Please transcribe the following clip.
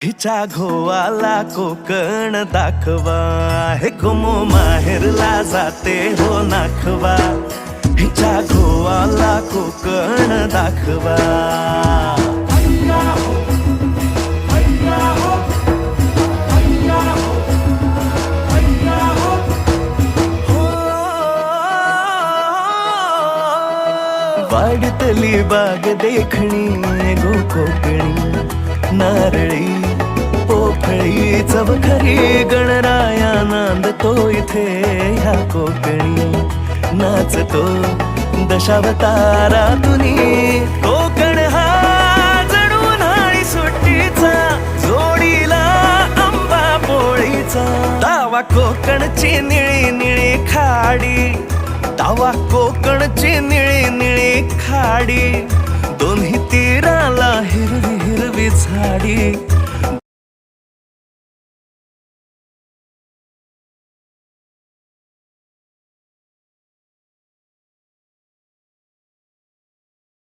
हिच्या घोवाला कोकण दाखवा, हे गोमो माहेरला जाते हो नाखवा. हिच्या घोवाला कोकण दाखवा. वाडतली बाग देखणी गो कोकणी, नारळी पोफळी चवखरी गणराया नांदतो इथे ह्या कोकणी. नाचतो दशावतारातुनी कोकण हा जणू उन्हाळी सुट्टीचा, जोडीला आंबा पोळीचा. दावा कोकणची निळी निळी खाडी, दावा कोकणची निळी निळी खाडी. दोन्ही तीराला हिरवी हिरवी झाडी.